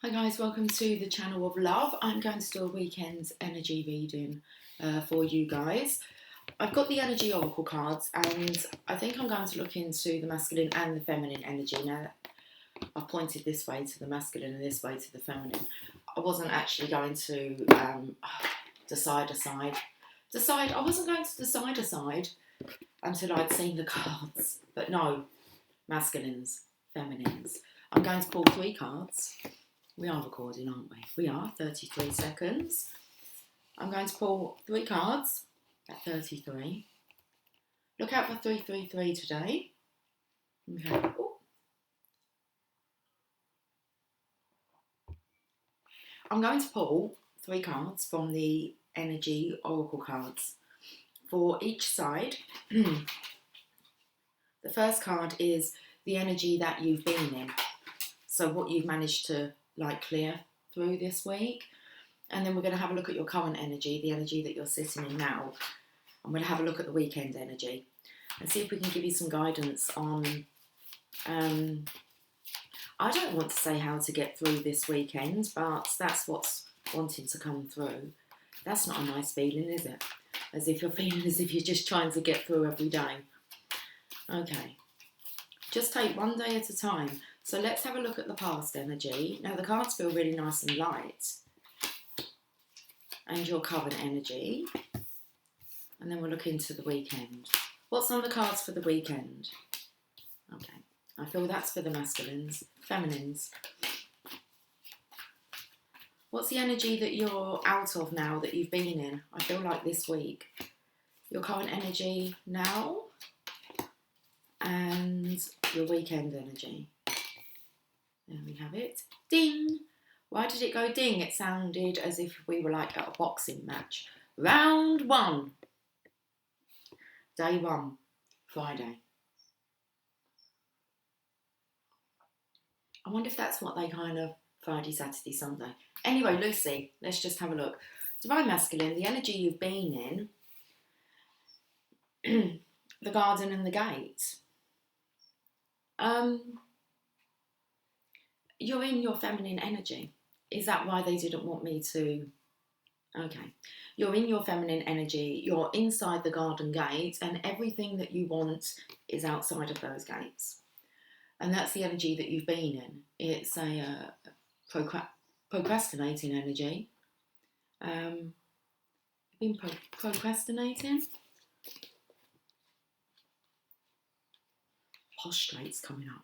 Hi guys, welcome to the channel of love. I'm going to do a weekend energy reading for you guys. I've got the energy oracle cards and I think I'm going to look into the masculine and the feminine energy. Now, I've pointed this way to the masculine and this way to the feminine. I wasn't actually going to decide a side. I wasn't going to decide a side until I'd seen the cards. But no, masculines, feminines. I'm going to pull 3 cards. We are recording, aren't we? We are, 33 seconds. I'm going to pull 3 cards at 33. Look out for 333 today. Okay. Ooh. I'm going to pull 3 cards from the energy oracle cards for each side. The first card is the energy that you've been in. So what you've managed to clear through this week. And then we're going to have a look at your current energy, the energy that you're sitting in now. I'm going to have a look at the weekend energy and see if we can give you some guidance on, I don't want to say how to get through this weekend, but that's what's wanting to come through. That's not a nice feeling, is it? As if you're feeling as if you're just trying to get through every day. Okay. Just take one day at a time. So let's have a look at the past energy. Now the cards feel really nice and light. And your current energy. And then we'll look into the weekend. What's on the cards for the weekend? Okay. I feel that's for the masculines. Feminines. What's the energy that you're out of now that you've been in? I feel like this week. Your current energy now. And your weekend energy. There we have it. Ding! Why did it go ding? It sounded as if we were like at a boxing match. Round 1. Day 1. Friday. I wonder if that's what they kind of Friday, Saturday, Sunday. Anyway, Lucy, let's just have a look. Divine Masculine, the energy you've been in, the garden and the gate. You're in your feminine energy. Is that why they didn't want me to? Okay. You're in your feminine energy. You're inside the garden gate and everything that you want is outside of those gates. And that's the energy that you've been in. It's a procrastinating energy. You've been procrastinating. Prostrate's coming up.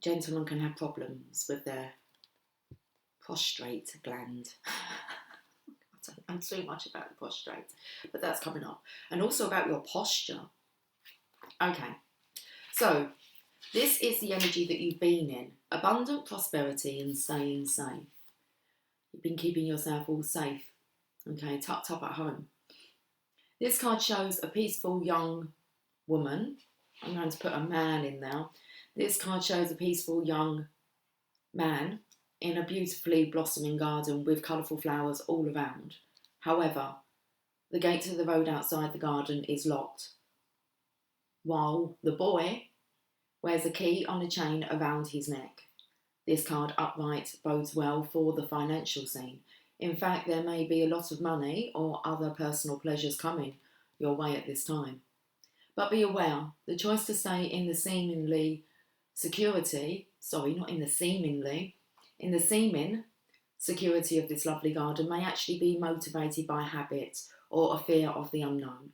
Gentlemen can have problems with their prostrate gland. I don't know too much about the prostrate, but that's coming up. And also about your posture. Okay, so this is the energy that you've been in. Abundant prosperity and staying safe. You've been keeping yourself all safe, okay, tucked up at home. This card shows a peaceful young woman. I'm going to put a man in now. This card shows a peaceful young man in a beautifully blossoming garden with colourful flowers all around. However, the gate to the road outside the garden is locked, while the boy wears a key on a chain around his neck. This card upright bodes well for the financial scene. In fact, there may be a lot of money or other personal pleasures coming your way at this time. But be aware, the choice to stay in the seeming security of this lovely garden may actually be motivated by habit or a fear of the unknown.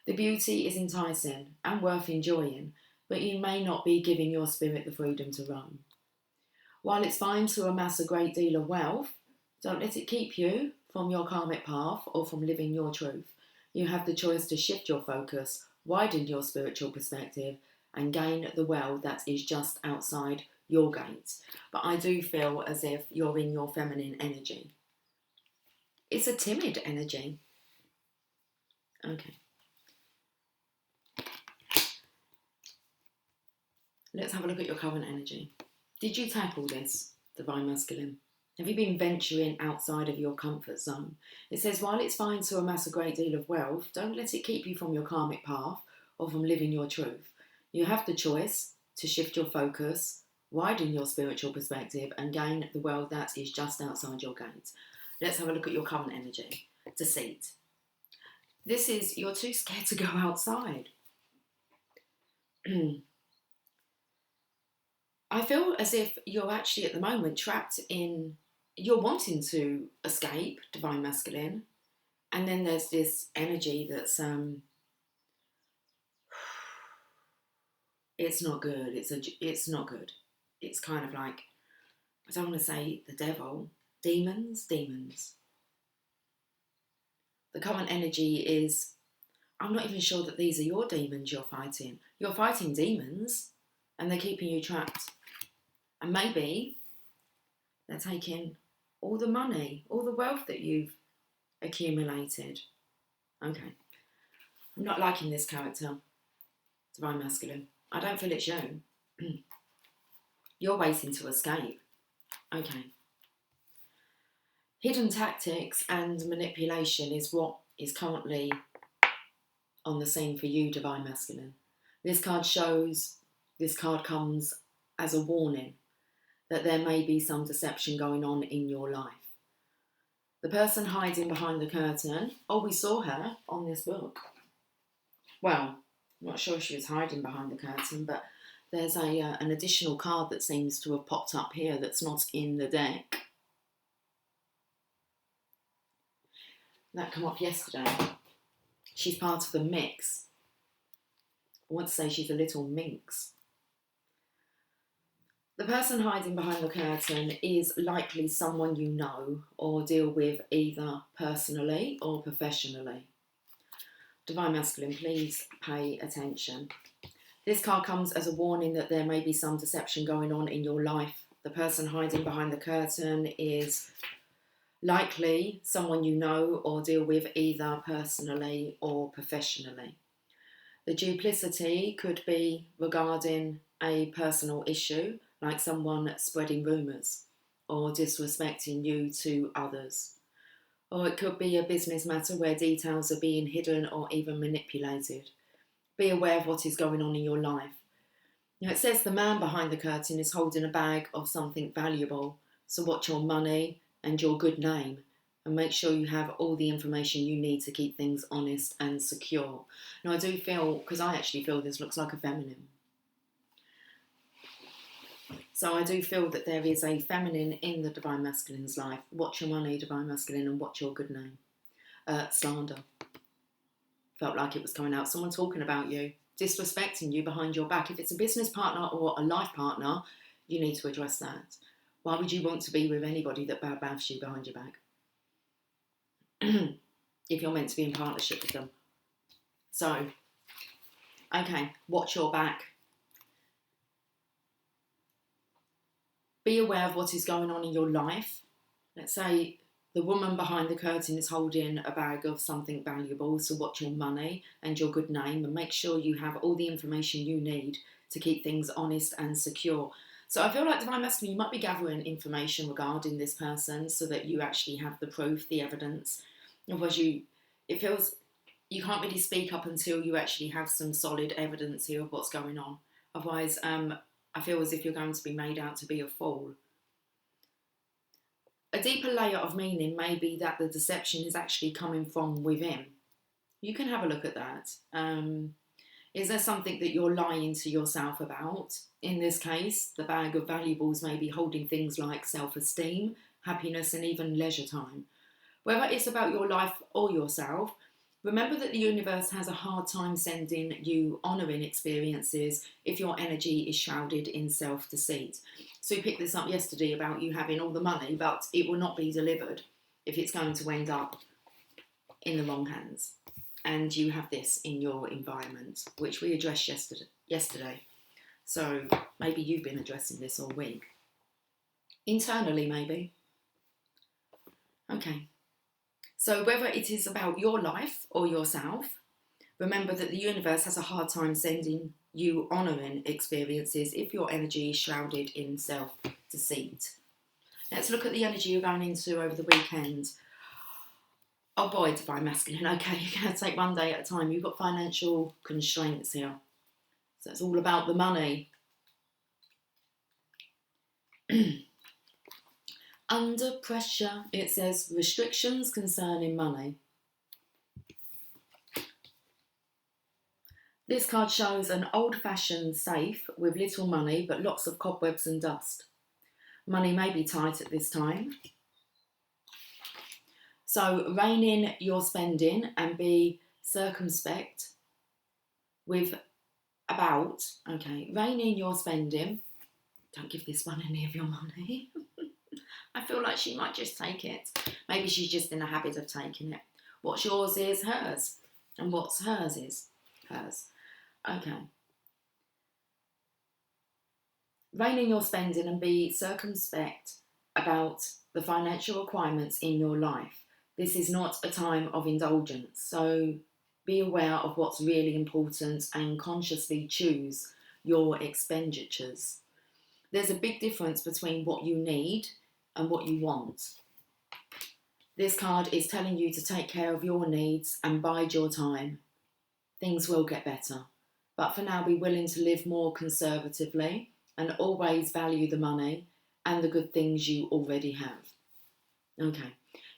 The beauty is enticing and worth enjoying, but you may not be giving your spirit the freedom to roam. While it's fine to amass a great deal of wealth, don't let it keep you from your karmic path or from living your truth. You have the choice to shift your focus, widen your spiritual perspective, and gain the well that is just outside your gates. But I do feel as if you're in your feminine energy. It's a timid energy. Okay. Let's have a look at your current energy. Did you tackle this, Divine Masculine? Have you been venturing outside of your comfort zone? It says, while it's fine to amass a great deal of wealth, don't let it keep you from your karmic path or from living your truth. You have the choice to shift your focus, widen your spiritual perspective, and gain the world that is just outside your gates. Let's have a look at your current energy. Deceit. This is, you're too scared to go outside. I feel as if you're actually at the moment trapped in, you're wanting to escape divine masculine, and then there's this energy that's it's not good. It's not good. It's kind of like, I don't want to say the devil, demons. The current energy is, I'm not even sure that these are your demons you're fighting. You're fighting demons, and they're keeping you trapped. And maybe they're taking all the money, all the wealth that you've accumulated. Okay. I'm not liking this character, divine masculine. I don't feel it's you. You're waiting to escape. Okay. Hidden tactics and manipulation is what is currently on the scene for you, divine masculine. This card comes as a warning that there may be some deception going on in your life. The person hiding behind the curtain, we saw her on this book. Well, I'm not sure if she was hiding behind the curtain, but there's an additional card that seems to have popped up here that's not in the deck. That came up yesterday. She's part of the mix. I want to say she's a little minx. The person hiding behind the curtain is likely someone you know or deal with either personally or professionally. Divine masculine, please pay attention. This card comes as a warning that there may be some deception going on in your life. The person hiding behind the curtain is likely someone you know or deal with either personally or professionally. The duplicity could be regarding a personal issue, like someone spreading rumours or disrespecting you to others. Or it could be a business matter where details are being hidden or even manipulated. Be aware of what is going on in your life. Now it says the man behind the curtain is holding a bag of something valuable, so watch your money and your good name and make sure you have all the information you need to keep things honest and secure. Now I do feel, because I actually feel this looks like a feminine. So I do feel that there is a feminine in the divine masculine's life. Watch your money, divine masculine, and watch your good name. Slander. Felt like it was coming out. Someone talking about you, disrespecting you behind your back. If it's a business partner or a life partner, you need to address that. Why would you want to be with anybody that bad-mouths you behind your back? If you're meant to be in partnership with them. So, okay, watch your back. Be aware of what is going on in your life. Let's say the woman behind the curtain is holding a bag of something valuable, so watch your money and your good name and make sure you have all the information you need to keep things honest and secure. So I feel like divine masculine, you might be gathering information regarding this person so that you actually have the proof, the evidence. Otherwise it feels you can't really speak up until you actually have some solid evidence here of what's going on. Otherwise, I feel as if you're going to be made out to be a fool. A deeper layer of meaning may be that the deception is actually coming from within. You can have a look at that. Is there something that you're lying to yourself about? In this case, the bag of valuables may be holding things like self-esteem, happiness, and even leisure time. Whether it's about your life or yourself, remember that the universe has a hard time sending you honouring experiences if your energy is shrouded in self-deceit. So we picked this up yesterday about you having all the money, but it will not be delivered if it's going to end up in the wrong hands. And you have this in your environment, which we addressed yesterday. So maybe you've been addressing this all week. Internally, maybe. Okay. So whether it is about your life or yourself, remember that the universe has a hard time sending you honouring experiences if your energy is shrouded in self-deceit. Let's look at the energy you're going into over the weekend. Oh boy, divine masculine. Okay, you're going to take one day at a time. You've got financial constraints here. So it's all about the money. Under pressure, it says restrictions concerning money. This card shows an old-fashioned safe with little money but lots of cobwebs and dust. Money may be tight at this time. So rein in your spending and be circumspect with rein in your spending. Don't give this one any of your money. I feel like she might just take it. Maybe she's just in the habit of taking it. What's yours is hers, and what's hers is hers. Okay. Rein in your spending and be circumspect about the financial requirements in your life. This is not a time of indulgence, so be aware of what's really important and consciously choose your expenditures. There's a big difference between what you need and what you want. This card is telling you to take care of your needs and bide your time. Things will get better, but for now be willing to live more conservatively and always value the money and the good things you already have. Okay,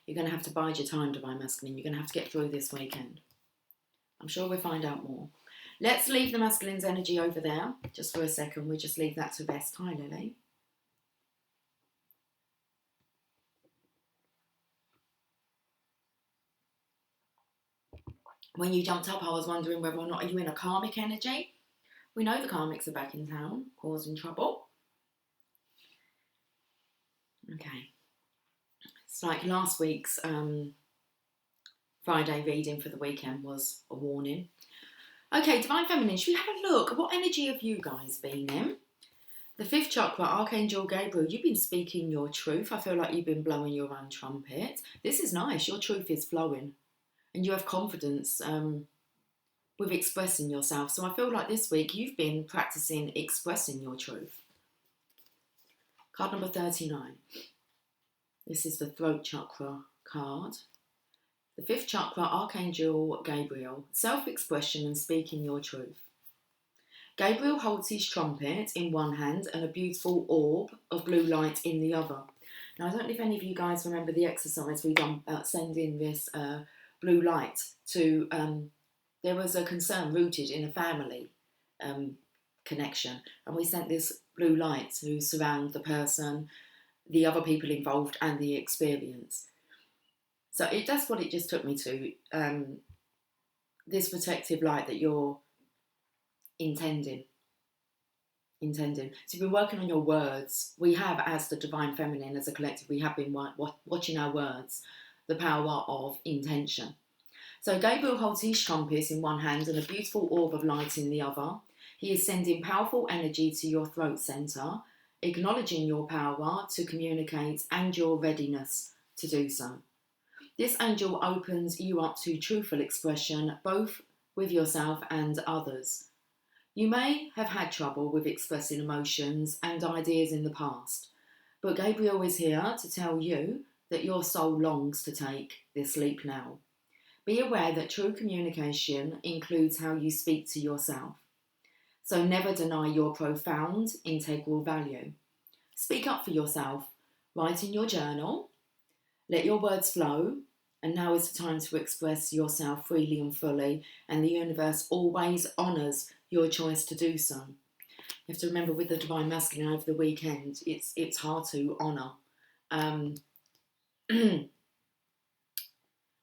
you're going to have to bide your time, Divine Masculine. You're going to have to get through this weekend. I'm sure we'll find out more. Let's leave the masculine's energy over there just for a second. We'll just leave that to rest. Hi, Lily. When you jumped up, I was wondering whether or not are you in a karmic energy? We know the karmics are back in town, causing trouble. Okay. It's like last week's Friday reading for the weekend was a warning. Okay, Divine Feminine, should we have a look? What energy have you guys been in? The 5th chakra, Archangel Gabriel, you've been speaking your truth. I feel like you've been blowing your own trumpet. This is nice. Your truth is flowing. And you have confidence with expressing yourself. So I feel like this week you've been practicing expressing your truth. Card number 39. This is the throat chakra card. The 5th chakra, Archangel Gabriel, self-expression and speaking your truth. Gabriel holds his trumpet in one hand and a beautiful orb of blue light in the other. Now, I don't know if any of you guys remember the exercise we done about sending this blue light to, there was a concern rooted in a family connection, and we sent this blue light to surround the person, the other people involved, and the experience. So that's what it just took me to, this protective light that you're intending. So you've been working on your words. We have, as the Divine Feminine, as a collective, we have been watching our words, the power of intention. So Gabriel holds his trumpet in one hand and a beautiful orb of light in the other. He is sending powerful energy to your throat centre, acknowledging your power to communicate and your readiness to do so. This angel opens you up to truthful expression, both with yourself and others. You may have had trouble with expressing emotions and ideas in the past, but Gabriel is here to tell you that your soul longs to take this leap now. Be aware that true communication includes how you speak to yourself. So never deny your profound, integral value. Speak up for yourself. Write in your journal. Let your words flow. And now is the time to express yourself freely and fully. And the universe always honours your choice to do so. You have to remember with the Divine Masculine over the weekend, it's hard to honour.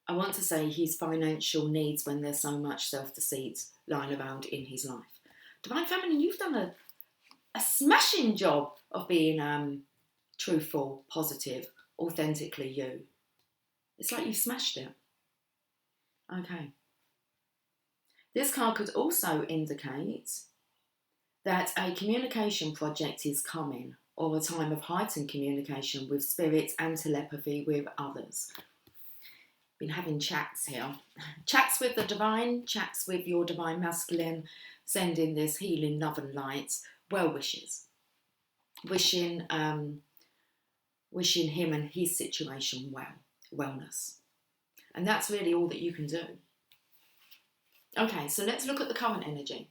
I want to say his financial needs when there's so much self-deceit lying around in his life. Divine Feminine, you've done a smashing job of being truthful, positive, authentically you. It's like you've smashed it. Okay. This card could also indicate that a communication project is coming, or a time of heightened communication with spirit and telepathy with others. Been having chats here. Chats with the divine, chats with your Divine Masculine, sending this healing love and light, well wishes. Wishing him and his situation wellness. And that's really all that you can do. Okay, so let's look at the current energy.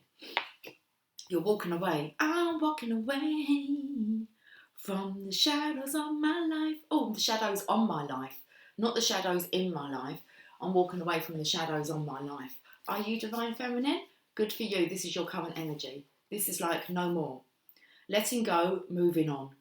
You're walking away. I'm walking away from the shadows of my life. Oh, the shadows on my life, not the shadows in my life. I'm walking away from the shadows on my life. Are you divine feminine? Good for you. This is your current energy. This is like no more. Letting go, moving on.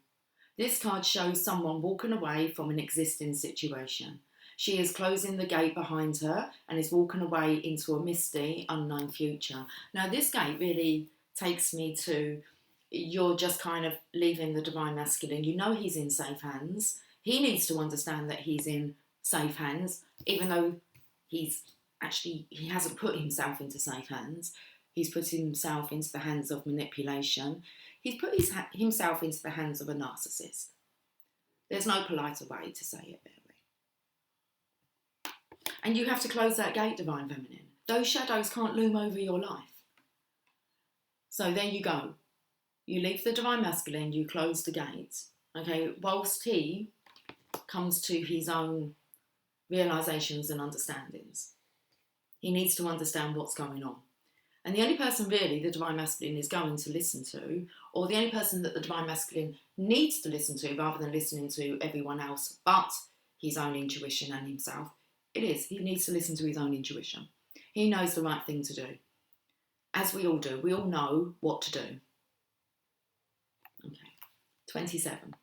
This card shows someone walking away from an existing situation. She is closing the gate behind her and is walking away into a misty, unknown future. Now, this gate really takes me to, you're just kind of leaving the divine masculine. You know he's in safe hands. He needs to understand that he's in safe hands, even though he hasn't put himself into safe hands. He's put himself into the hands of manipulation. He's put himself into the hands of a narcissist. There's no politer way to say it, really. And you have to close that gate, divine feminine. Those shadows can't loom over your life. So there you go. You leave the divine masculine, you close the gate. Okay, whilst he comes to his own realizations and understandings. He needs to understand what's going on. And the only person really the divine masculine is going to listen to, or the only person that the divine masculine needs to listen to rather than listening to everyone else but his own intuition and himself, he needs to listen to his own intuition. He knows the right thing to do. As we all do. We all know what to do. Okay. 27.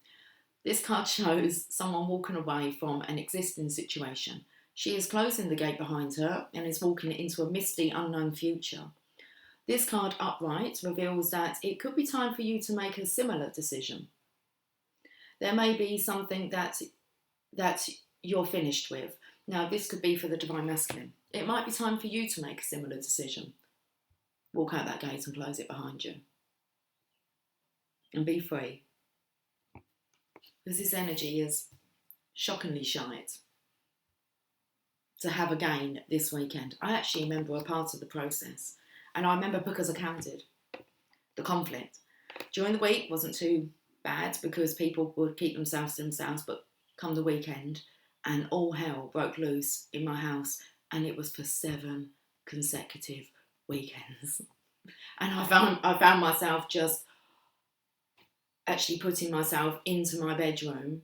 This card shows someone walking away from an existing situation. She is closing the gate behind her and is walking into a misty, unknown future. This card upright reveals that it could be time for you to make a similar decision. There may be something that you're finished with. Now, this could be for the divine masculine. It might be time for you to make a similar decision. Walk out that gate and close it behind you. And be free. Because this energy is shockingly shite to have again this weekend. I actually remember a part of the process. And I remember because I counted the conflict. During the week wasn't too bad because people would keep themselves to themselves, but come the weekend and all hell broke loose in my house, and it was for 7 consecutive weekends. And I found myself just actually putting myself into my bedroom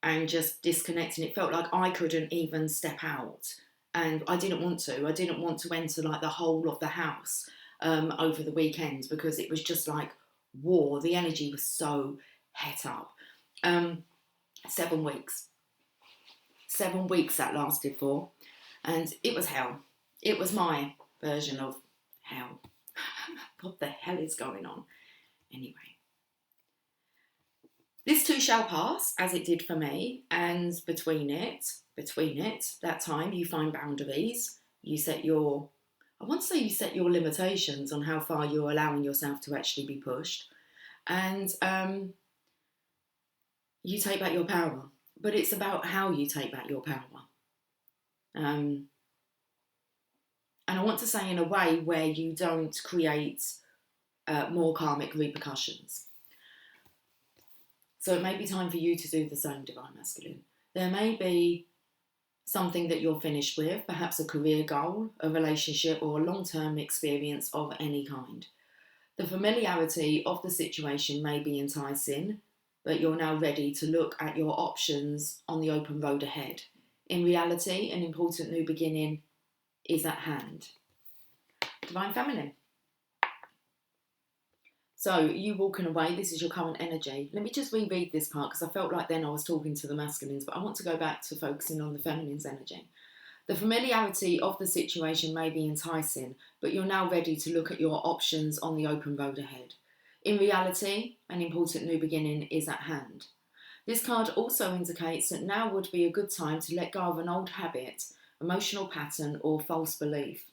and just disconnecting. It felt like I couldn't even step out, and I didn't want to. I didn't want to enter like the whole of the house over the weekend because it was just like war. The energy was so het up. 7 weeks. 7 weeks that lasted for, and it was hell. It was my version of hell. What the hell is going on? Anyway. This too shall pass, as it did for me, and between it, that time you find boundaries, you set your limitations on how far you're allowing yourself to actually be pushed, and you take back your power. But it's about how you take back your power. And I want to say in a way where you don't create more karmic repercussions. So it may be time for you to do the same, divine masculine. There may be something that you're finished with, perhaps a career goal, a relationship, or a long-term experience of any kind. The familiarity of the situation may be enticing, but you're now ready to look at your options on the open road ahead. In reality, an important new beginning is at hand. Divine feminine. So you walking away, this is your current energy. Let me just reread this part because I felt like then I was talking to the masculines, but I want to go back to focusing on the feminine's energy. The familiarity of the situation may be enticing, but you're now ready to look at your options on the open road ahead. In reality, an important new beginning is at hand. This card also indicates that now would be a good time to let go of an old habit, emotional pattern, or false belief.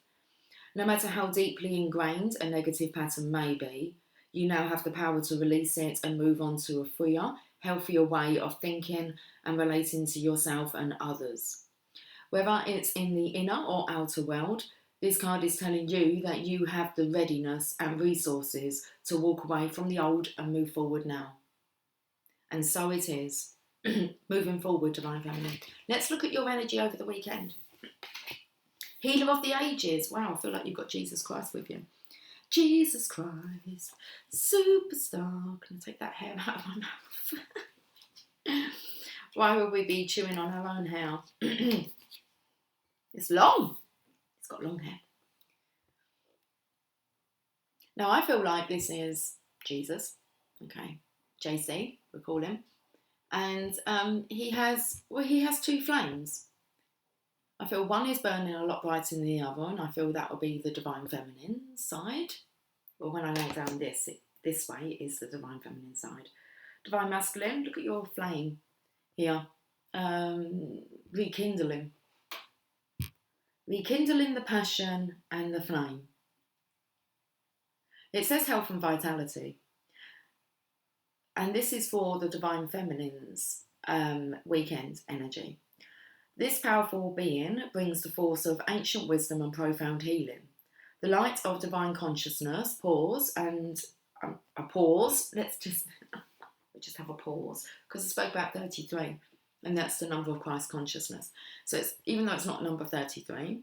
No matter how deeply ingrained a negative pattern may be, you now have the power to release it and move on to a freer, healthier way of thinking and relating to yourself and others. Whether it's in the inner or outer world, this card is telling you that you have the readiness and resources to walk away from the old and move forward now. And so it is. Moving forward, divine feminine. Let's look at your energy over the weekend. Healer of the ages. Wow, I feel like you've got Jesus Christ with you. Jesus Christ, superstar. Can I take that hair out of my mouth? Why would we be chewing on our own hair? It's long. It's got long hair. Now, I feel like this is Jesus, okay, JC, we call him. And he has two flames. I feel one is burning a lot brighter than the other, and I feel that will be the divine feminine side. Well, when I lay down this way is the divine feminine side. Divine masculine, look at your flame here. Rekindling the passion and the flame. It says health and vitality. And this is for the divine feminine's weekend energy. This powerful being brings the force of ancient wisdom and profound healing. The light of divine consciousness pours, and a pause. Let's just have a pause, because I spoke about 33, and that's the number of Christ consciousness. So it's, even though it's not number 33,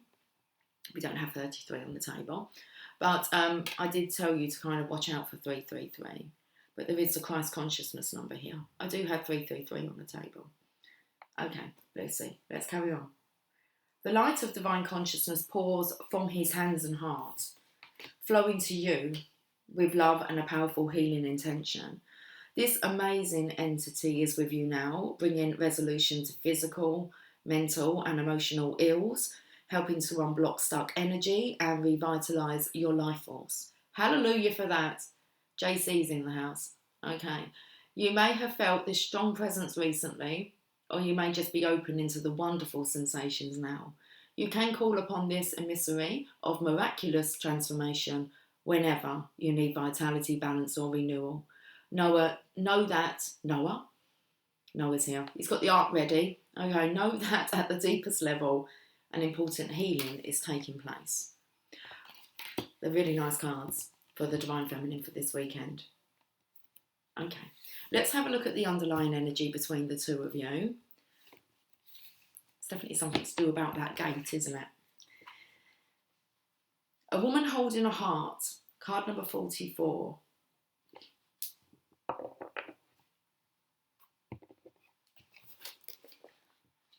we don't have 33 on the table, but I did tell you to kind of watch out for 333. But there is a Christ consciousness number here. I do have 333 on the table. Okay, let's see. Let's carry on. The light of divine consciousness pours from his hands and heart, flowing to you with love and a powerful healing intention. This amazing entity is with you now, bringing resolution to physical, mental and emotional ills, helping to unblock stuck energy and revitalise your life force. Hallelujah for that. JC's in the house. Okay. You may have felt this strong presence recently, or you may just be open into the wonderful sensations now. You can call upon this emissary of miraculous transformation whenever you need vitality, balance or renewal. Noah's here. He's got the ark ready. Okay, know that at the deepest level, an important healing is taking place. They're really nice cards for the Divine Feminine for this weekend. Okay, let's have a look at the underlying energy between the two of you. It's definitely something to do about that gate, isn't it? A woman holding a heart, card number 44.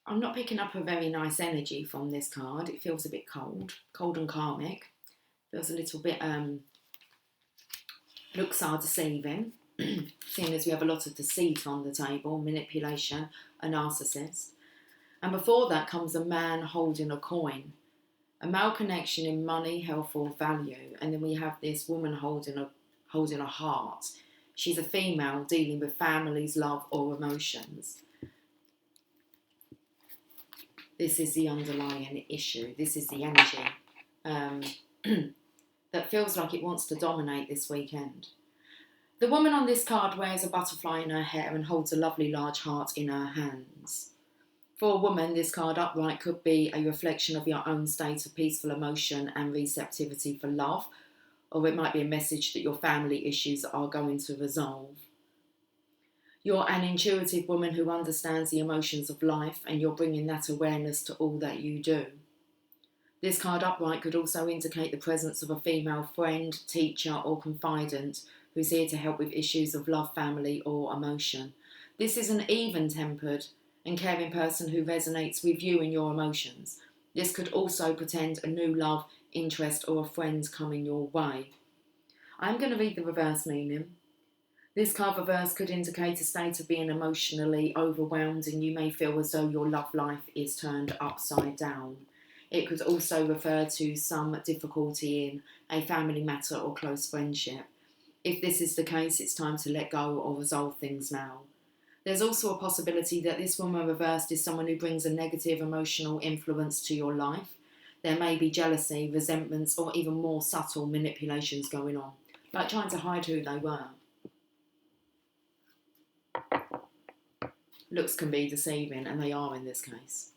I'm not picking up a very nice energy from this card. It feels a bit cold and karmic. Feels a little bit, looks are deceiving, seeing as we have a lot of deceit on the table, manipulation, a narcissist. And before that comes a man holding a coin, a male connection in money, health or value. And then we have this woman holding a heart. She's a female dealing with families, love or emotions. This is the underlying issue. This is the energy that feels like it wants to dominate this weekend. The woman on this card wears a butterfly in her hair and holds a lovely large heart in her hands. For a woman, this card upright could be a reflection of your own state of peaceful emotion and receptivity for love, or it might be a message that your family issues are going to resolve. You're an intuitive woman who understands the emotions of life, and you're bringing that awareness to all that you do. This card upright could also indicate the presence of a female friend, teacher or confidant who's here to help with issues of love, family or emotion. This is an even-tempered and caring person who resonates with you and your emotions. This could also portend a new love, interest or a friend coming your way. I'm going to read the reverse meaning. This card reverse could indicate a state of being emotionally overwhelmed, and you may feel as though your love life is turned upside down. It could also refer to some difficulty in a family matter or close friendship. If this is the case, it's time to let go or resolve things now. There's also a possibility that this woman reversed is someone who brings a negative emotional influence to your life. There may be jealousy, resentments, or even more subtle manipulations going on, like trying to hide who they were. Looks can be deceiving, and they are in this case.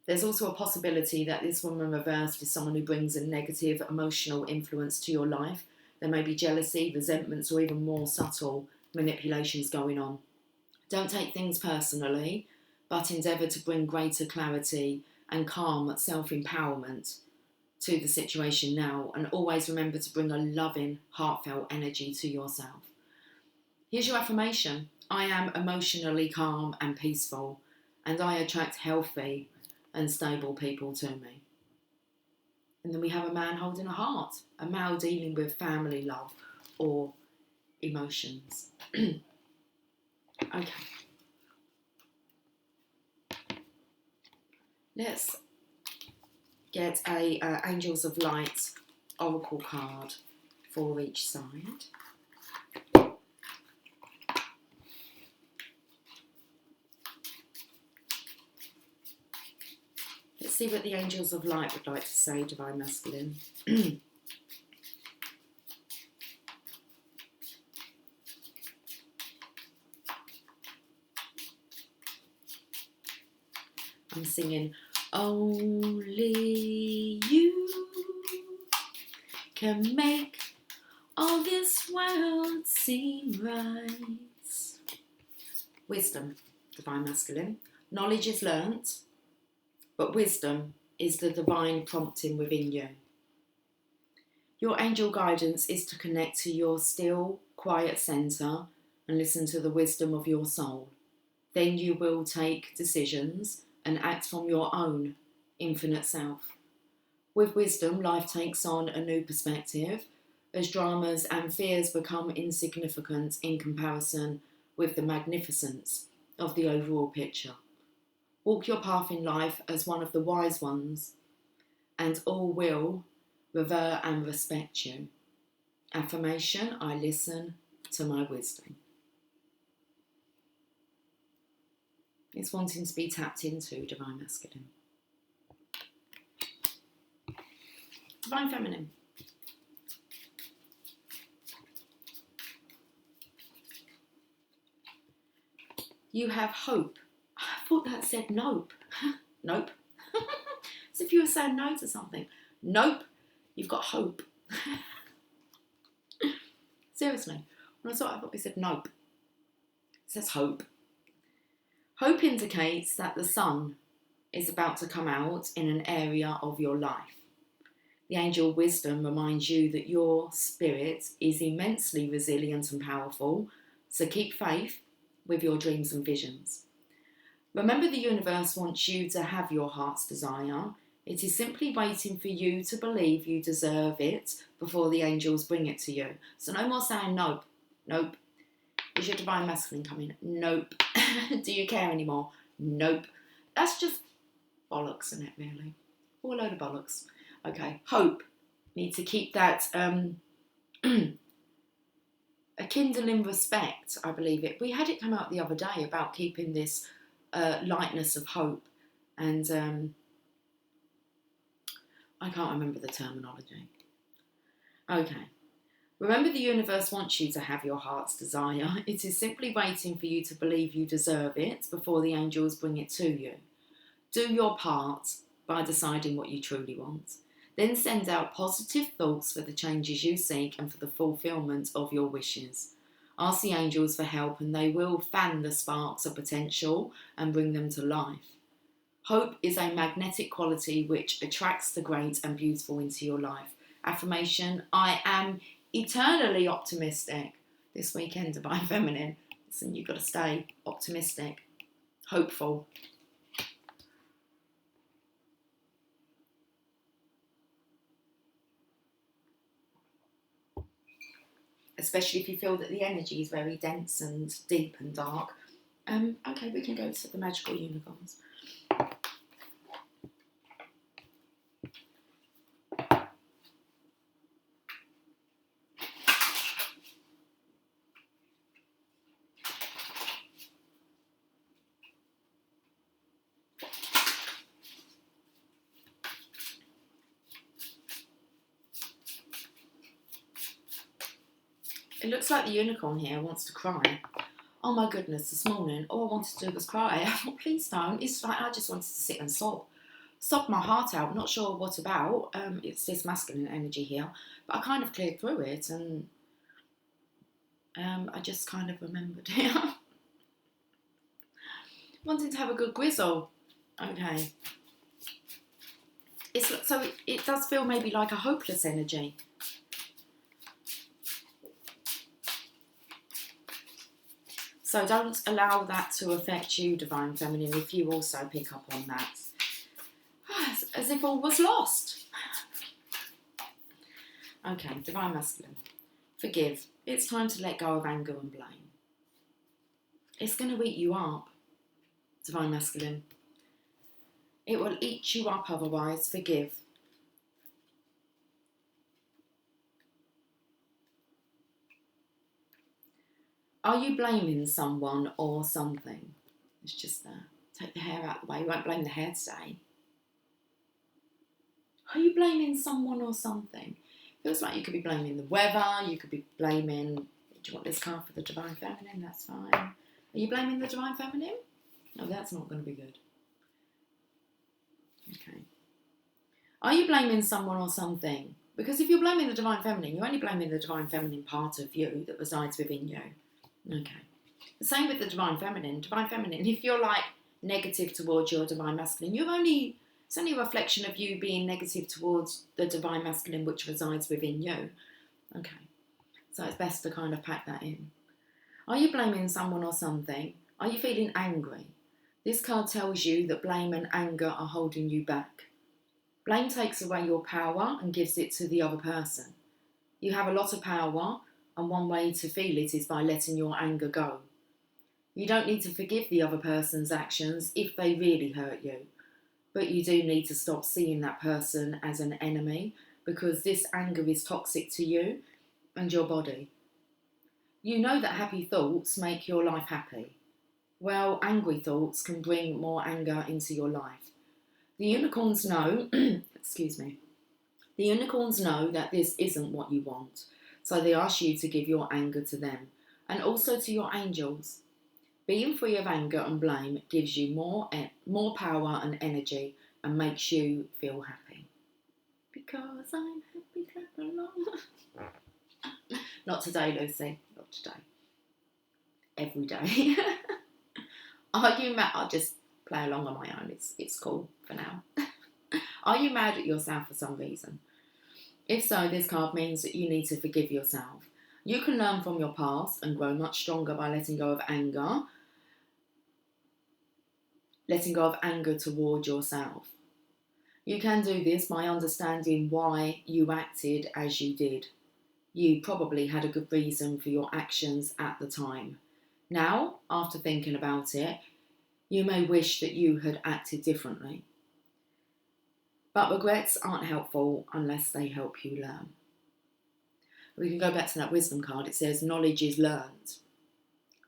There's also a possibility that this woman reversed is someone who brings a negative emotional influence to your life. There may be jealousy, resentments, or even more subtle manipulations going on. Don't take things personally, but endeavour to bring greater clarity and calm self-empowerment to the situation now, and always remember to bring a loving, heartfelt energy to yourself. Here's your affirmation. I am emotionally calm and peaceful, and I attract healthy and stable people to me. And then we have a man holding a heart, a male dealing with family love or emotions. Okay. Let's get a Angels of Light oracle card for each side. Let's see what the Angels of Light would like to say, Divine Masculine. I'm singing, only you can make all this world seem right. Wisdom, Divine Masculine. Knowledge is learnt, but wisdom is the divine prompting within you. Your angel guidance is to connect to your still, quiet centre and listen to the wisdom of your soul. Then you will take decisions and act from your own infinite self. With wisdom, life takes on a new perspective as dramas and fears become insignificant in comparison with the magnificence of the overall picture. Walk your path in life as one of the wise ones, and all will revere and respect you. Affirmation, I listen to my wisdom. It's wanting to be tapped into, Divine Masculine. Divine Feminine. You have hope. I thought that said nope. Nope. As if you were saying no to something. Nope. You've got hope. Seriously. When I thought we said nope. It says hope. Hope indicates that the sun is about to come out in an area of your life. The angel wisdom reminds you that your spirit is immensely resilient and powerful, so keep faith with your dreams and visions. Remember, the universe wants you to have your heart's desire. It is simply waiting for you to believe you deserve it before the angels bring it to you. So no more saying nope, nope. Is your Divine Masculine coming? Nope. Do you care anymore? Nope. That's just bollocks, isn't it, really? All a load of bollocks. Okay, hope. Need to keep that a kindling respect, I believe it. We had it come out the other day about keeping this lightness of hope, and I can't remember the terminology. Okay. Remember, the universe wants you to have your heart's desire. It is simply waiting for you to believe you deserve it before the angels bring it to you. Do your part by deciding what you truly want. Then send out positive thoughts for the changes you seek and for the fulfillment of your wishes. Ask the angels for help, and they will fan the sparks of potential and bring them to life. Hope is a magnetic quality which attracts the great and beautiful into your life. Affirmation, I am eternally optimistic. This weekend, Divine Feminine. Listen, you've got to stay optimistic, hopeful. Especially if you feel that the energy is very dense and deep and dark. Okay, we can go to the magical unicorns. It looks like the unicorn here wants to cry. Oh my goodness, this morning, all I wanted to do was cry. I thought, please don't. It's like I just wanted to sit and sob my heart out. Not sure what about. It's this masculine energy here. But I kind of cleared through it, and I just kind of remembered it. Wanting to have a good grizzle. Okay. it does feel maybe like a hopeless energy. So don't allow that to affect you, Divine Feminine, if you also pick up on that. As if all was lost. Okay, Divine Masculine. Forgive. It's time to let go of anger and blame. It's going to eat you up, Divine Masculine. It will eat you up otherwise. Forgive. Are you blaming someone or something? It's just take the hair out of the way. You won't blame the hair today. Are you blaming someone or something? Feels like you could be blaming the weather. You could be blaming... Do you want this card for the Divine Feminine? That's fine. Are you blaming the Divine Feminine? No, that's not going to be good. Okay. Are you blaming someone or something? Because if you're blaming the Divine Feminine, you're only blaming the Divine Feminine part of you that resides within you. Okay. The same with the Divine Feminine. Divine Feminine, if you're like negative towards your Divine Masculine, it's only a reflection of you being negative towards the Divine Masculine which resides within you. Okay. So it's best to kind of pack that in. Are you blaming someone or something? Are you feeling angry? This card tells you that blame and anger are holding you back. Blame takes away your power and gives it to the other person. You have a lot of power, and one way to feel it is by letting your anger go. You don't need to forgive the other person's actions if they really hurt you, but you do need to stop seeing that person as an enemy because this anger is toxic to you and your body. You know that happy thoughts make your life happy. Well, angry thoughts can bring more anger into your life. The unicorns know, excuse me, the unicorns know that this isn't what you want. So they ask you to give your anger to them and also to your angels. Being free of anger and blame gives you more power and energy and makes you feel happy. Because I'm happy, clap along. Not today, Lucy. Not today. Every day. Are you mad? I'll just play along on my own. It's cool for now. Are you mad at yourself for some reason? If so, this card means that you need to forgive yourself. You can learn from your past and grow much stronger by letting go of anger. Letting go of anger toward yourself. You can do this by understanding why you acted as you did. You probably had a good reason for your actions at the time. Now, after thinking about it, you may wish that you had acted differently. But regrets aren't helpful unless they help you learn. We can go back to that wisdom card. It says knowledge is learned,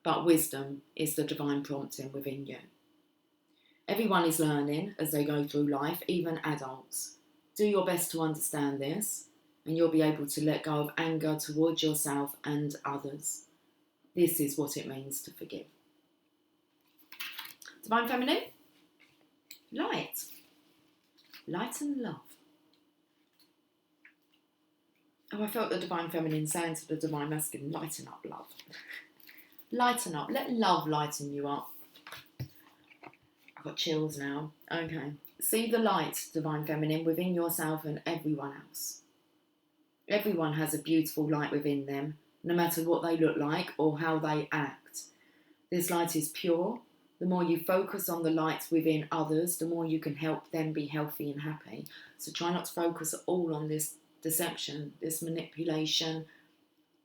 but wisdom is the divine prompting within you. Everyone is learning as they go through life, even adults. Do your best to understand this, and you'll be able to let go of anger towards yourself and others. This is what it means to forgive. Divine Feminine, light. Light and love. Oh, I felt the Divine Feminine saying to the Divine Masculine, lighten up, love. Lighten up. Let love lighten you up. I've got chills now. Okay. See the light, Divine Feminine, within yourself and everyone else. Everyone has a beautiful light within them, no matter what they look like or how they act. This light is pure. The more you focus on the light within others, the more you can help them be healthy and happy. So try not to focus all on this deception, this manipulation,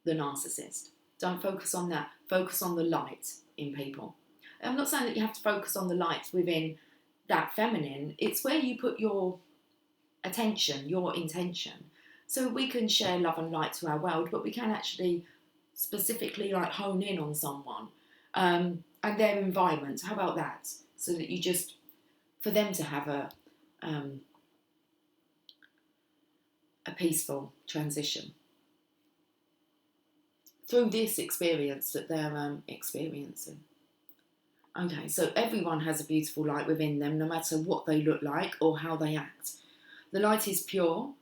the narcissist. Don't focus on that. Focus on the light in people. I'm not saying that you have to focus on the light within that feminine. It's where you put your attention, your intention. So we can share love and light to our world, but we can actually specifically like hone in on someone and their environment. How about that? So that you just, for them to have a peaceful transition through this experience that they're experiencing. Okay, so everyone has a beautiful light within them, no matter what they look like or how they act. The light is pure.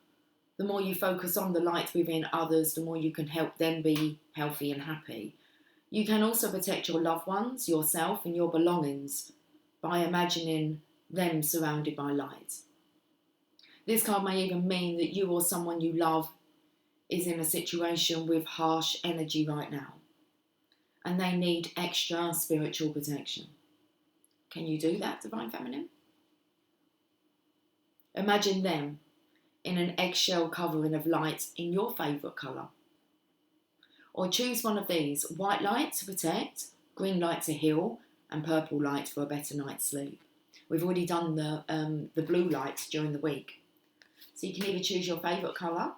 The more you focus on the light within others, the more you can help them be healthy and happy. You can also protect your loved ones, yourself, and your belongings by imagining them surrounded by light. This card may even mean that you or someone you love is in a situation with harsh energy right now, and they need extra spiritual protection. Can you do that, Divine Feminine? Imagine them in an eggshell covering of light in your favourite colour. Or choose one of these: white light to protect, green light to heal, and purple light for a better night's sleep. We've already done the blue light during the week. So you can either choose your favourite colour,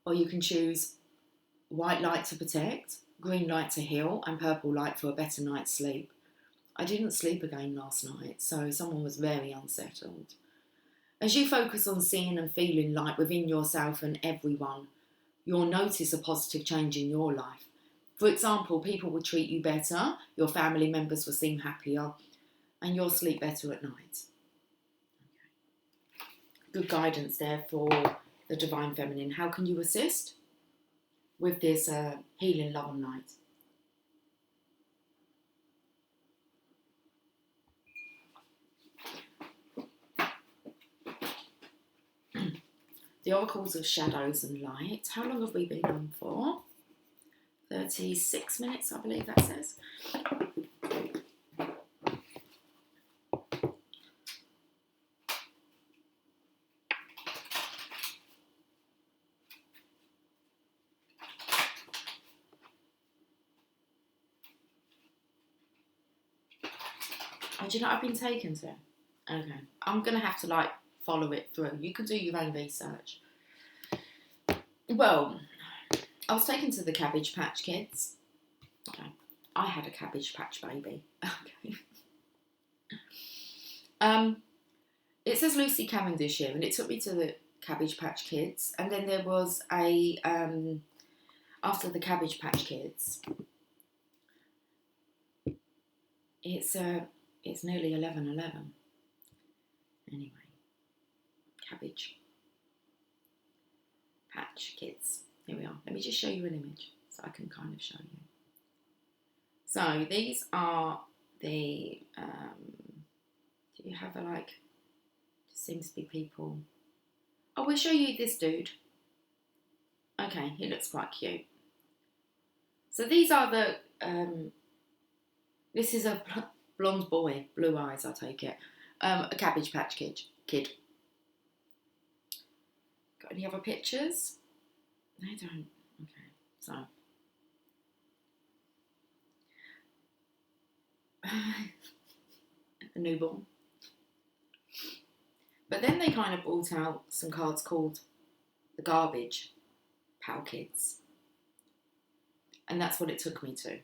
or you can choose white light to protect, green light to heal, and purple light for a better night's sleep. I didn't sleep again last night, so someone was very unsettled. As you focus on seeing and feeling light within yourself and everyone, you'll notice a positive change in your life. For example, people will treat you better, your family members will seem happier, and you'll sleep better at night. Good guidance there for the Divine Feminine. How can you assist with this healing love and light? The Oracles of Shadows and Light. How long have we been on for? 36 minutes, I believe that says. Oh, do you know what I've been taken to? Okay. I'm going to have to follow it through. You can do your own research. Well, I was taken to the Cabbage Patch Kids. Okay. I had a Cabbage Patch baby. Okay. It says Lucy Cavendish here, and it took me to the Cabbage Patch Kids. And then there was a, after the Cabbage Patch Kids, it's nearly 11:11. Anyway, Cabbage Patch Kids. Here we are. Let me just show you an image so I can kind of show you. So these are the, do you have seems to be people. Oh, we'll show you this dude. Okay, he looks quite cute. So these are the, this is a blonde boy, blue eyes, I take it. A Cabbage Patch Kid. Got any other pictures? I don't. Okay, so. A newborn. But then they kind of brought out some cards called the Garbage Pal Kids. And that's what it took me to.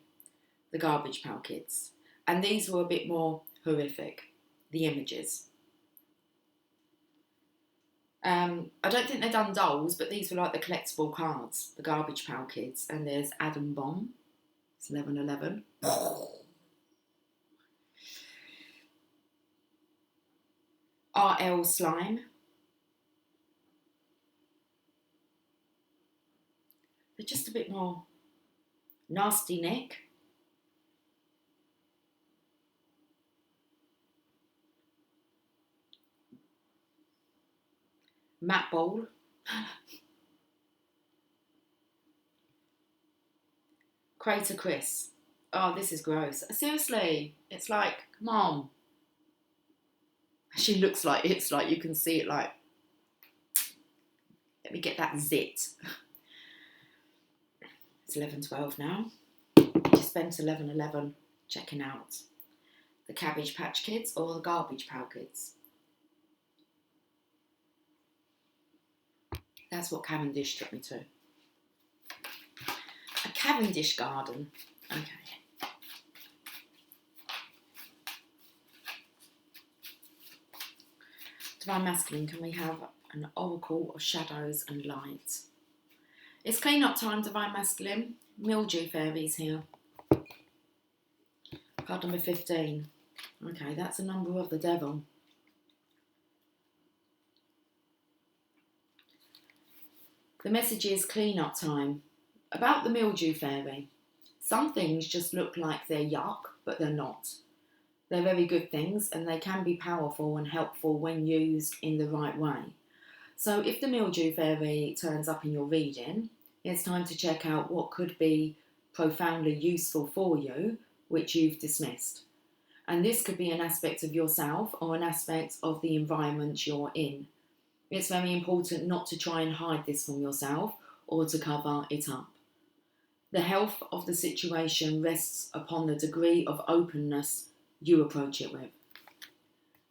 The Garbage Pal Kids. And these were a bit more horrific, the images. I don't think they've done dolls, but these were like the collectible cards, the Garbage Pal Kids. And there's Adam Bomb, it's 11:11. RL Slime. They're just a bit more Nasty Nick. Matt Bowl. Crater Chris. Oh, this is gross. Seriously, it's like, come on. She looks like, it's like, you can see it like, let me get that zit. It's 11:12 now. Just spent 11:11 checking out the Cabbage Patch Kids or the Garbage Pal Kids. That's what Cavendish took me to. A Cavendish garden. Okay. Divine Masculine, can we have an Oracle of Shadows and Light? It's clean up time, Divine Masculine. Mildew Fairies here. Card number 15. Okay, that's a number of the devil. The message is clean up time. About the Mildew Fairy. Some things just look like they're yuck, but they're not. They're very good things and they can be powerful and helpful when used in the right way. So if the mildew fairy turns up in your reading, it's time to check out what could be profoundly useful for you, which you've dismissed. And this could be an aspect of yourself or an aspect of the environment you're in. It's very important not to try and hide this from yourself or to cover it up. The health of the situation rests upon the degree of openness you approach it with.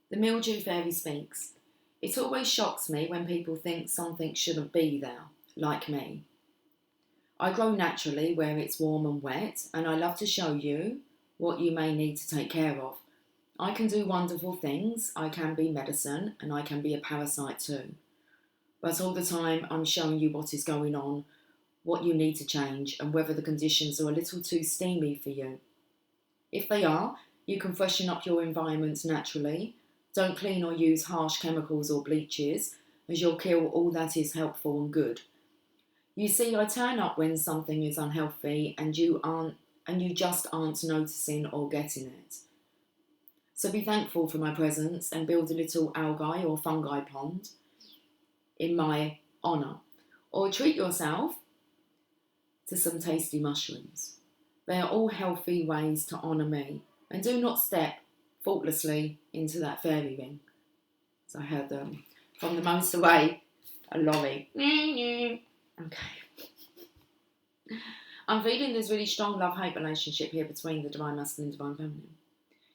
The mildew fairy speaks. It always shocks me when people think something shouldn't be there, like me. I grow naturally where it's warm and wet, and I love to show you what you may need to take care of. I can do wonderful things, I can be medicine, and I can be a parasite too. But all the time I'm showing you what is going on, what you need to change, and whether the conditions are a little too steamy for you. If they are, you can freshen up your environment naturally. Don't clean or use harsh chemicals or bleaches, as you'll kill all that is helpful and good. You see, I turn up when something is unhealthy and you just aren't noticing or getting it. So be thankful for my presence and build a little algae or fungi pond in my honour. Or treat yourself to some tasty mushrooms. They are all healthy ways to honour me. And do not step thoughtlessly into that fairy ring. So I heard from the motorway a lorry. Okay. I'm feeling this really strong love-hate relationship here between the divine masculine and divine feminine.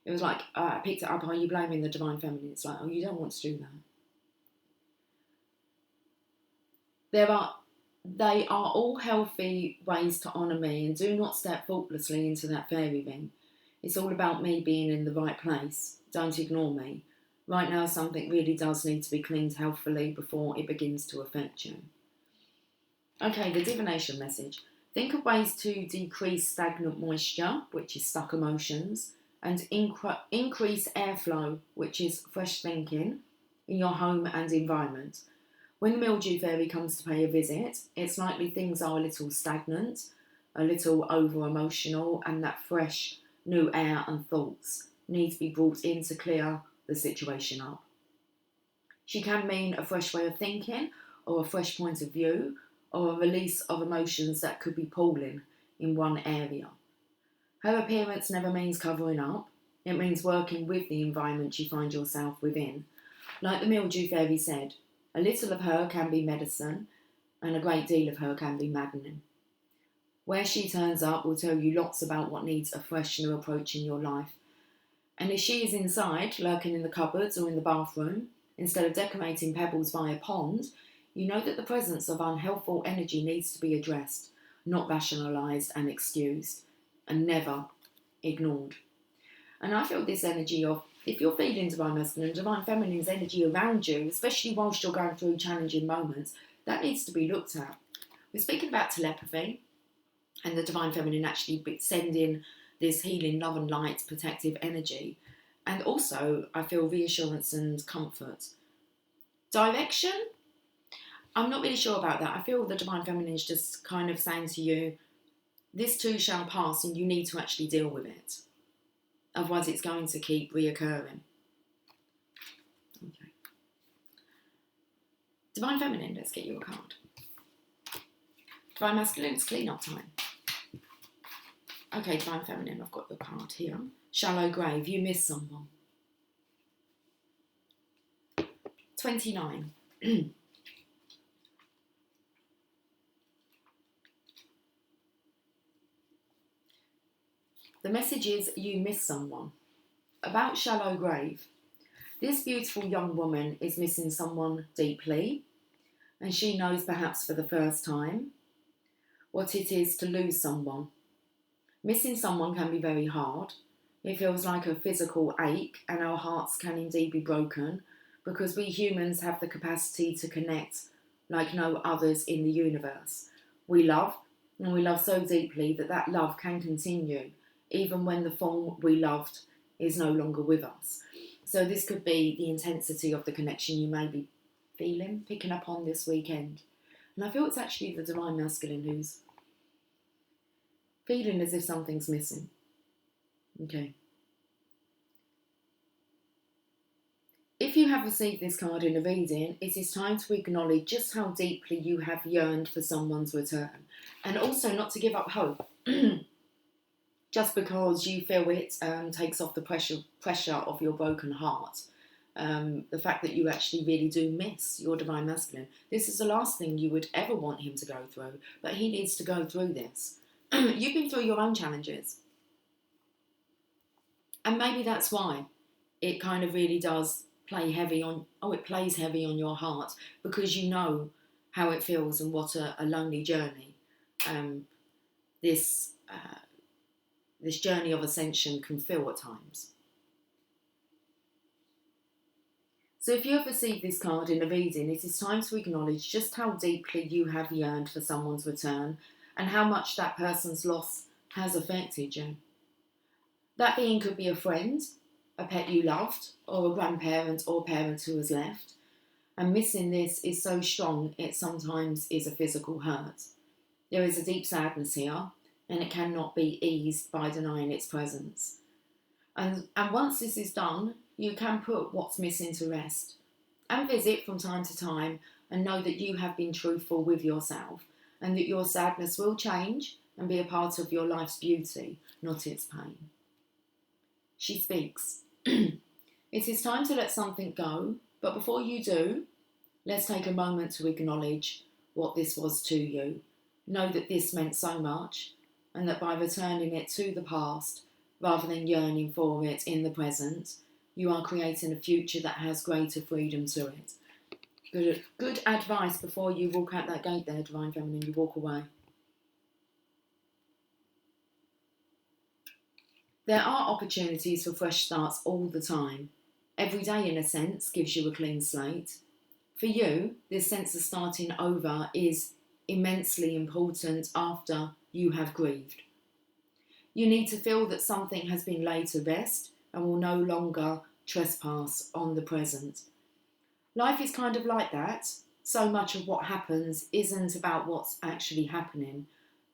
It was like, I picked it up, are you blaming the divine feminine? It's like, oh, you don't want to do that. They are all healthy ways to honour me, and do not step thoughtlessly into that fairy ring. It's all about me being in the right place. Don't ignore me. Right now, something really does need to be cleaned healthily before it begins to affect you. Okay, the divination message. Think of ways to decrease stagnant moisture, which is stuck emotions, and increase airflow, which is fresh thinking, in your home and environment. When the mildew fairy comes to pay a visit, it's likely things are a little stagnant, a little over-emotional, and that fresh new air and thoughts need to be brought in to clear the situation up. She can mean a fresh way of thinking, or a fresh point of view, or a release of emotions that could be pooling in one area. Her appearance never means covering up. It means working with the environment you find yourself within. Like the mildew fairy said, a little of her can be medicine, and a great deal of her can be maddening. Where she turns up will tell you lots about what needs a fresh new approach in your life. And if she is inside, lurking in the cupboards or in the bathroom, instead of decorating pebbles by a pond, you know that the presence of unhelpful energy needs to be addressed, not rationalised and excused, and never ignored. And I feel this energy of, if you're feeling divine masculine, divine feminine's energy around you, especially whilst you're going through challenging moments, that needs to be looked at. We're speaking about telepathy, and the divine feminine actually sending this healing, love and light, protective energy. And also, I feel reassurance and comfort. Direction? I'm not really sure about that. I feel the divine feminine is just kind of saying to you, this too shall pass and you need to actually deal with it. Otherwise it's going to keep reoccurring. Okay. Divine feminine, let's get you a card. Divine masculine, it's clean up time. Okay, divine feminine, I've got your card here. Shallow grave, you miss someone. 29. The message is you miss someone. About shallow grave. This beautiful young woman is missing someone deeply, and she knows perhaps for the first time what it is to lose someone. Missing someone can be very hard. It feels like a physical ache, and our hearts can indeed be broken because we humans have the capacity to connect like no others in the universe. We love, and we love so deeply that that love can continue even when the form we loved is no longer with us. So this could be the intensity of the connection you may be feeling, picking up on this weekend. And I feel it's actually the divine masculine who's feeling as if something's missing. Okay. have received this card in a reading, it is time to acknowledge just how deeply you have yearned for someone's return. And also not to give up hope. Just because you feel it takes off the pressure of your broken heart. The fact that you actually really do miss your divine masculine. This is the last thing you would ever want him to go through, but he needs to go through this. You've been through your own challenges. And maybe that's why it kind of really does play heavy on, it plays heavy on your heart, because you know how it feels and what a lonely journey this journey of ascension can feel at times. So if you have received this card in a reading, it is time to acknowledge just how deeply you have yearned for someone's return and how much that person's loss has affected you. That being could be a friend, a pet you loved, or a grandparent or parent who has left. And missing this is so strong, it sometimes is a physical hurt. There is a deep sadness here, and it cannot be eased by denying its presence. And once this is done, you can put what's missing to rest and visit from time to time and know that you have been truthful with yourself and that your sadness will change and be a part of your life's beauty, not its pain. She speaks. It is time to let something go, but before you do, let's take a moment to acknowledge what this was to you. Know that this meant so much, and that by returning it to the past, rather than yearning for it in the present, you are creating a future that has greater freedom to it. Good advice before you walk out that gate there, Divine Feminine, you walk away. There are opportunities for fresh starts all the time. Every day, in a sense, gives you a clean slate. For you, this sense of starting over is immensely important after you have grieved. You need to feel that something has been laid to rest and will no longer trespass on the present. Life is kind of like that. So much of what happens isn't about what's actually happening,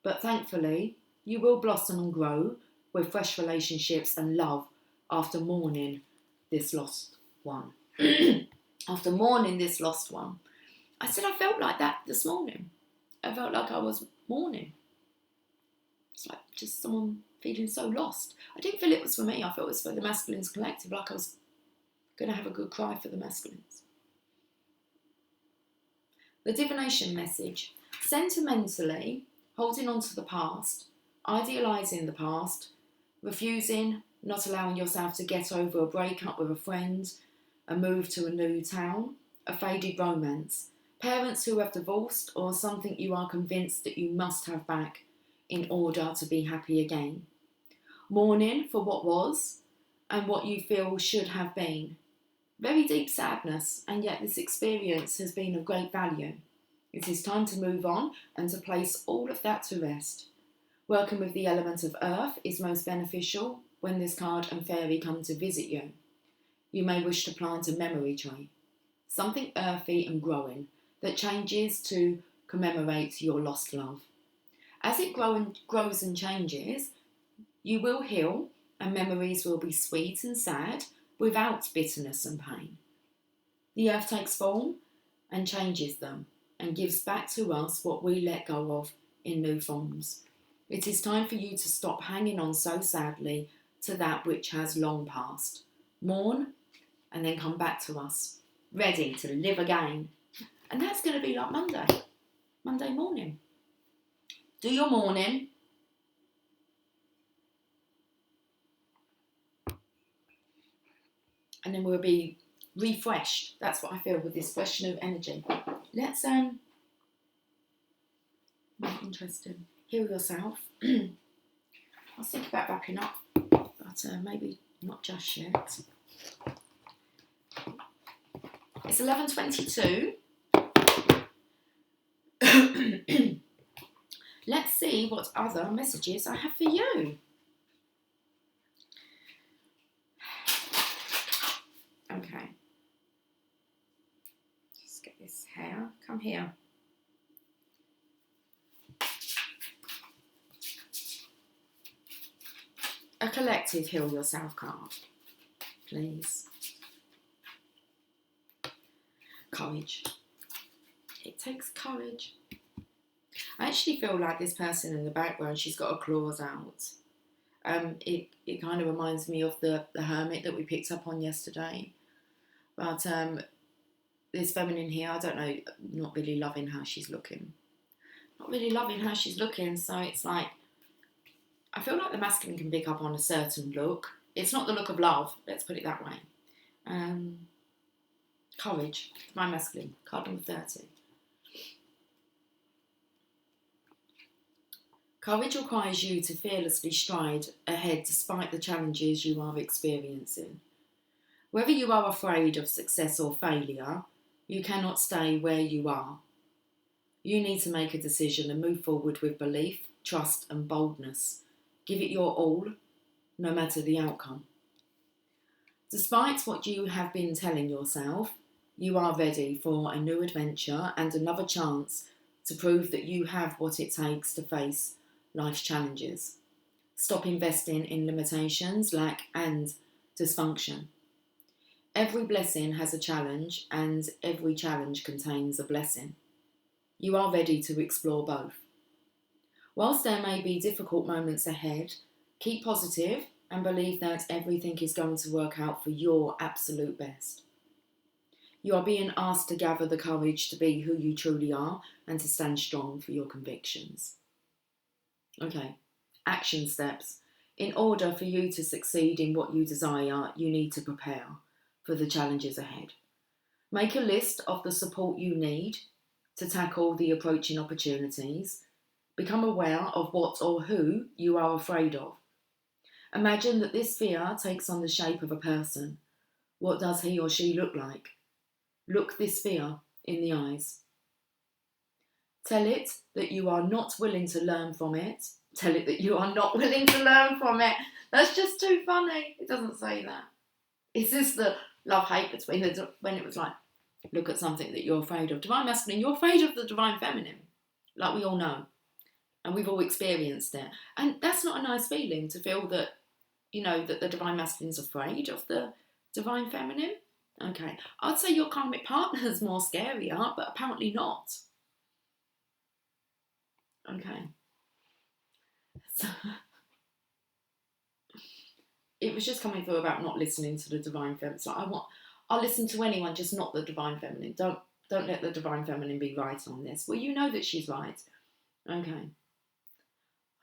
but thankfully, you will blossom and grow with fresh relationships and love after mourning this lost one. After mourning this lost one. I said I felt like that this morning. I felt like I was mourning. It's like just someone feeling so lost. I didn't feel it was for me. I felt it was for the masculines collective, like I was going to have a good cry for the masculines. The divination message. Sentimentally, holding on to the past, idealising the past, refusing, not allowing yourself to get over a breakup with a friend, a move to a new town, a faded romance, parents who have divorced, or something you are convinced that you must have back in order to be happy again. Mourning for what was and what you feel should have been. Very deep sadness, and yet this experience has been of great value. It is time to move on and to place all of that to rest. Working with the element of earth is most beneficial when this card and fairy come to visit you. You may wish to plant a memory tree, something earthy and growing that changes to commemorate your lost love. As it grows and changes, you will heal and memories will be sweet and sad without bitterness and pain. The earth takes form and changes them and gives back to us what we let go of in new forms. It is time for you to stop hanging on so sadly to that which has long passed. Mourn and then come back to us, ready to live again. And that's going to be like Monday morning. Do your mourning. And then we'll be refreshed. That's what I feel with this fresh new energy. Let's make it interesting. Heal yourself. I was thinking about wrapping up, but maybe not just yet. It's 11:22. Let's see what other messages I have for you. Okay. Just get this hair. Come here. A collective heal yourself card, please. Courage. It takes courage. I actually feel like this person in the background, she's got her claws out. It kind of reminds me of the hermit that we picked up on yesterday. But this feminine here, I don't know, not really loving how she's looking. Not really loving how she's looking, so it's like, I feel like the masculine can pick up on a certain look. It's not the look of love, let's put it that way. Courage, my masculine, card number 30. Courage requires you to fearlessly stride ahead despite the challenges you are experiencing. Whether you are afraid of success or failure, you cannot stay where you are. You need to make a decision and move forward with belief, trust and boldness. Give it your all, no matter the outcome. Despite what you have been telling yourself, you are ready for a new adventure and another chance to prove that you have what it takes to face life's challenges. Stop investing in limitations, lack and dysfunction. Every blessing has a challenge and every challenge contains a blessing. You are ready to explore both. Whilst there may be difficult moments ahead, keep positive and believe that everything is going to work out for your absolute best. You are being asked to gather the courage to be who you truly are and to stand strong for your convictions. Okay, action steps. In order for you to succeed in what you desire, you need to prepare for the challenges ahead. Make a list of the support you need to tackle the approaching opportunities. Become aware of what or who you are afraid of. Imagine that this fear takes on the shape of a person. What does he or she look like? Look this fear in the eyes. Tell it that you are not willing to learn from it. Tell it that you are not willing to learn from it. That's just too funny. It doesn't say that. It's just the love-hate between when it was like, look at something that you're afraid of. Divine masculine, you're afraid of the divine feminine. Like we all know. And we've all experienced it. And that's not a nice feeling to feel that, you know, that the divine masculine's afraid of the divine feminine. Okay. I'd say your karmic partner's more scarier, but apparently not. Okay. So, it was just coming through about not listening to the divine feminine. So I'll listen to anyone, just not the divine feminine. Don't let the divine feminine be right on this. Well, you know that she's right. Okay.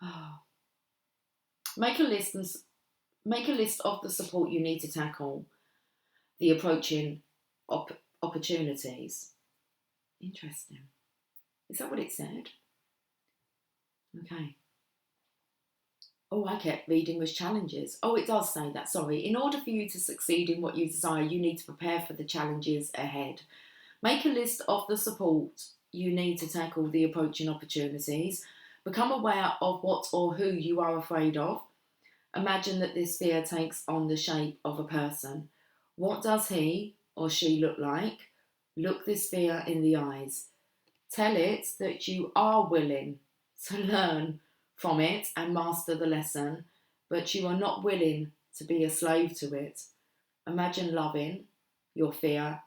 Oh. Make a list of the support you need to tackle the approaching opportunities. Interesting. Is that what it said? Okay. Oh, I kept reading was challenges. Oh, it does say that, sorry. In order for you to succeed in what you desire, you need to prepare for the challenges ahead. Make a list of the support you need to tackle the approaching opportunities. Become aware of what or who you are afraid of. Imagine that this fear takes on the shape of a person. What does he or she look like? Look this fear in the eyes. Tell it that you are willing to learn from it and master the lesson, but you are not willing to be a slave to it. Imagine loving your fear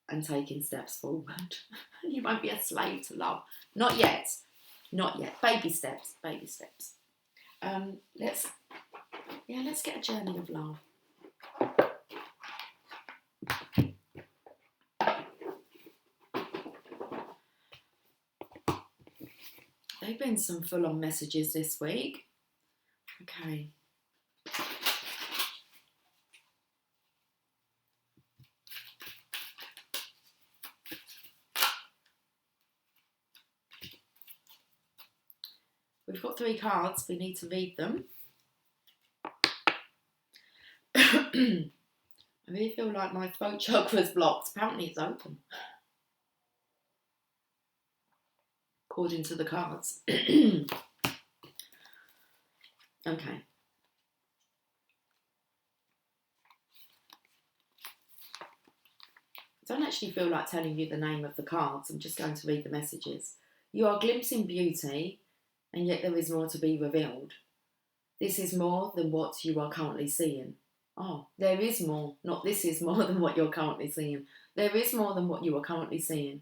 and taking steps forward. You won't be a slave to love. Not yet. Not yet. Baby steps. Baby steps. Let's get a journey of love. They've been some full-on messages this week. Okay. We've got 3 cards. We need to read them. I really feel like my throat chakra is blocked. Apparently it's open. According to the cards. Okay. I don't actually feel like telling you the name of the cards. I'm just going to read the messages. You are glimpsing beauty, and yet there is more to be revealed. This is more than what you are currently seeing. Oh, there is more, not this is more than what you're currently seeing. There is more than what you are currently seeing.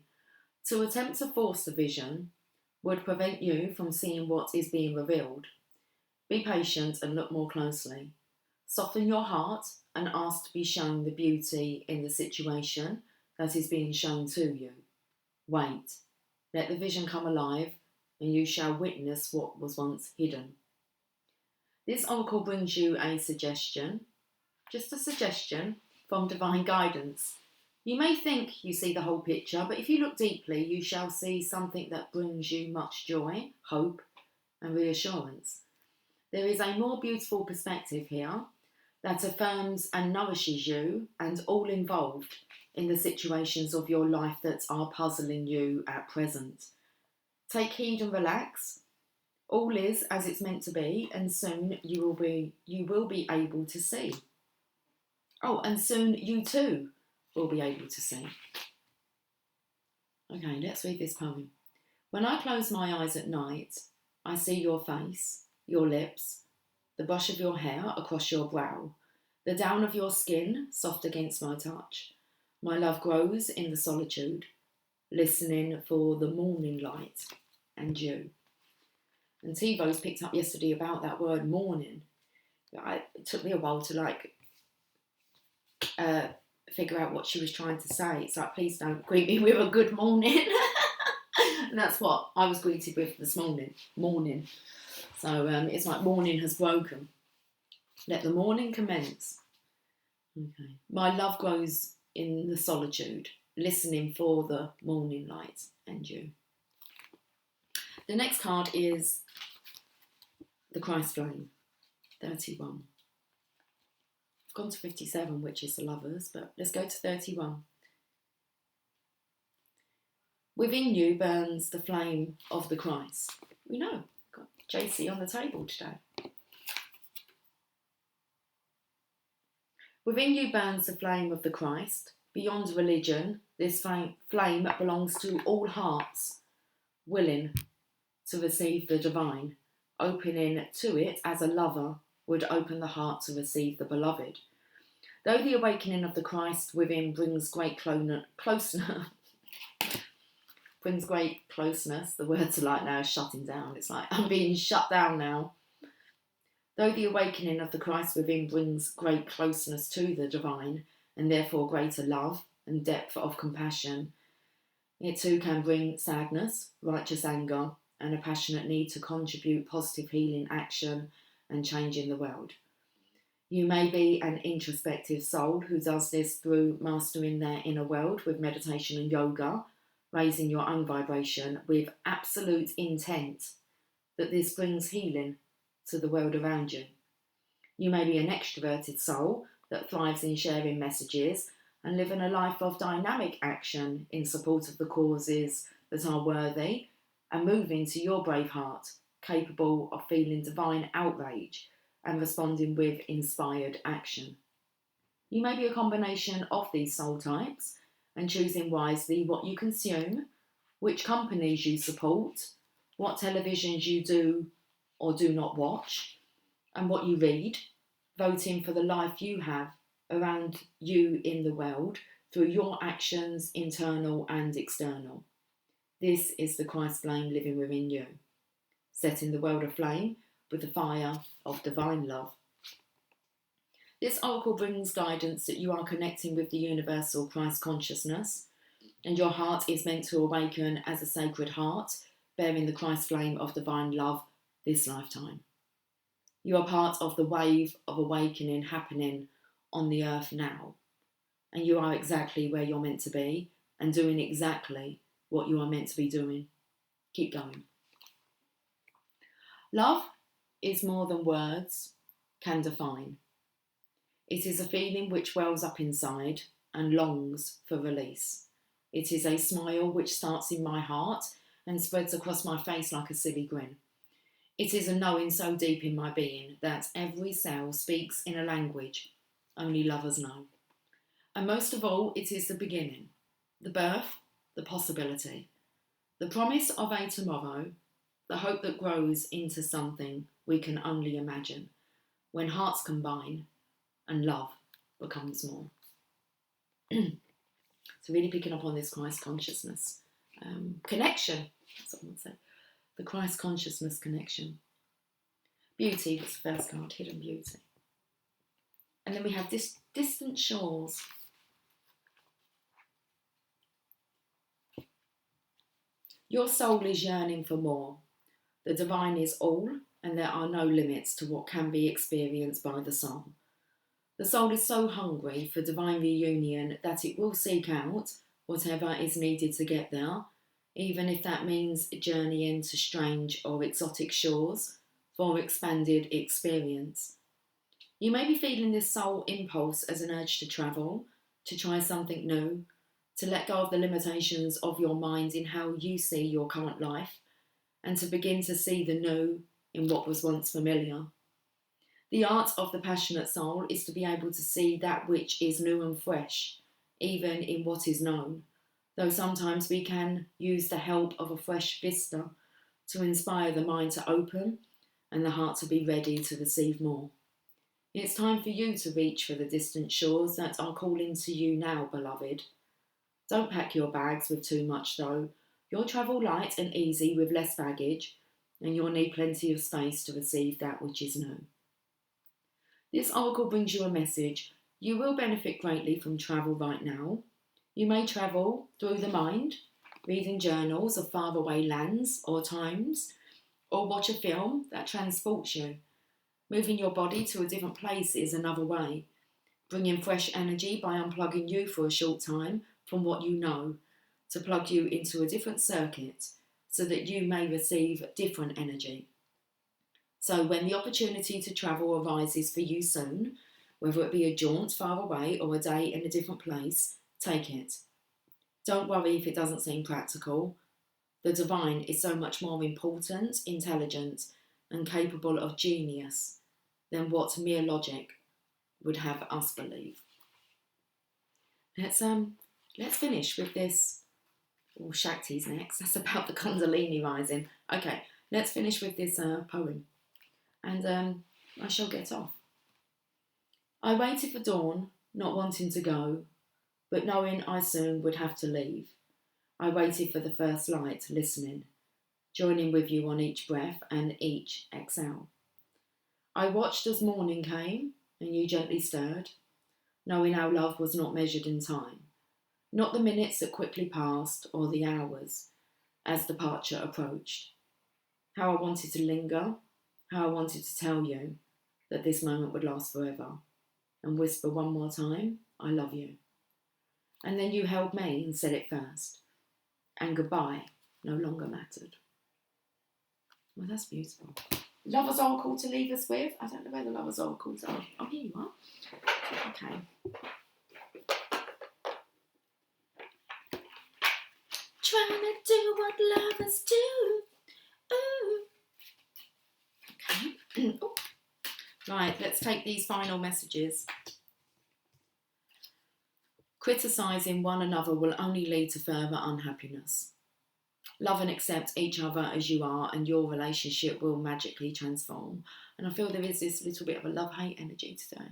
To attempt to force the vision would prevent you from seeing what is being revealed. Be patient and look more closely. Soften your heart and ask to be shown the beauty in the situation that is being shown to you. Wait. Let the vision come alive, and you shall witness what was once hidden. This oracle brings you a suggestion, just a suggestion, from divine guidance. You may think you see the whole picture, but if you look deeply, you shall see something that brings you much joy, hope, and reassurance. There is a more beautiful perspective here that affirms and nourishes you and all involved in the situations of your life that are puzzling you at present. Take heed and relax. All is as it's meant to be, and soon you will be able to see. Oh, and soon you too will be able to see. Okay, let's read this poem. When I close my eyes at night, I see your face, your lips, the brush of your hair across your brow, the down of your skin soft against my touch. My love grows in the solitude, listening for the morning light and you. And Tivo's picked up yesterday about that word morning. It took me a while to figure out what she was trying to say. It's like, please don't greet me with a good morning. And that's what I was greeted with this morning. So it's like morning has broken. Let the morning commence. Okay. My love grows in the solitude, listening for the morning light and you. The next card is the Christ flame, 31. I've gone to 57, which is the lovers, but let's go to 31. Within you burns the flame of the Christ. We know, got JC on the table today. Within you burns the flame of the Christ. Beyond religion, this flame belongs to all hearts, willing to receive the divine, opening to it as a lover would open the heart to receive the beloved. Though the awakening of the Christ within brings great closeness, the words are like now shutting down. It's like, I'm being shut down now. Though the awakening of the Christ within brings great closeness to the divine, and therefore greater love and depth of compassion, it too can bring sadness, righteous anger, and a passionate need to contribute positive healing action and change in the world. You may be an introspective soul who does this through mastering their inner world with meditation and yoga, raising your own vibration with absolute intent that this brings healing to the world around you. You may be an extroverted soul that thrives in sharing messages and living a life of dynamic action in support of the causes that are worthy and moving to your brave heart, capable of feeling divine outrage and responding with inspired action. You may be a combination of these soul types and choosing wisely what you consume, which companies you support, what televisions you do or do not watch, and what you read, voting for the life you have around you in the world through your actions, internal and external. This is the Christ flame living within you, setting the world aflame with the fire of divine love. This oracle brings guidance that you are connecting with the universal Christ consciousness, and your heart is meant to awaken as a sacred heart, bearing the Christ flame of divine love this lifetime. You are part of the wave of awakening happening on the earth now, and you are exactly where you're meant to be and doing exactly what you are meant to be doing. Keep going. Love is more than words can define. It is a feeling which wells up inside and longs for release. It is a smile which starts in my heart and spreads across my face like a silly grin. It is a knowing so deep in my being that every cell speaks in a language only lovers know. And most of all, it is the beginning, the birth, the possibility, the promise of a tomorrow, the hope that grows into something we can only imagine when hearts combine and love becomes more. So really picking up on this Christ consciousness connection. That's what I would say. The Christ consciousness connection. Beauty was the first card, hidden beauty. And then we have this distant shores. Your soul is yearning for more. The divine is all, and there are no limits to what can be experienced by the soul. The soul is so hungry for divine reunion that it will seek out whatever is needed to get there, even if that means journeying to strange or exotic shores for expanded experience. You may be feeling this soul impulse as an urge to travel, to try something new, to let go of the limitations of your mind in how you see your current life, and to begin to see the new in what was once familiar. The art of the passionate soul is to be able to see that which is new and fresh, even in what is known, though sometimes we can use the help of a fresh vista to inspire the mind to open and the heart to be ready to receive more. It's time for you to reach for the distant shores that are calling to you now, beloved. Don't pack your bags with too much though. You'll travel light and easy with less baggage, and you'll need plenty of space to receive that which is new. This oracle brings you a message. You will benefit greatly from travel right now. You may travel through the mind, reading journals of faraway lands or times, or watch a film that transports you. Moving your body to a different place is another way. Bringing fresh energy by unplugging you for a short time from what you know, to plug you into a different circuit so that you may receive different energy. So when the opportunity to travel arises for you soon, whether it be a jaunt far away or a day in a different place, take it. Don't worry if it doesn't seem practical. The divine is so much more important, intelligent, and capable of genius than what mere logic would have us believe. Let's finish with this. Oh, Shakti's next. That's about the Kundalini rising. Okay, let's finish with this poem. And I shall get off. I waited for dawn, not wanting to go, but knowing I soon would have to leave. I waited for the first light, listening, joining with you on each breath and each exhale. I watched as morning came, and you gently stirred, knowing our love was not measured in time, not the minutes that quickly passed or the hours as departure approached. How I wanted to linger, how I wanted to tell you that this moment would last forever, and whisper one more time, I love you. And then you held me and said it first, and goodbye no longer mattered. Well, that's beautiful. Lover's Oracle to leave us with. I don't know where the Lover's Oracles are. Oh, here you are. Okay. Trying to do what lovers do. Ooh. Okay. Oh. Right, let's take these final messages. Criticising one another will only lead to further unhappiness. Love and accept each other as you are, and your relationship will magically transform. And I feel there is this little bit of a love-hate energy today.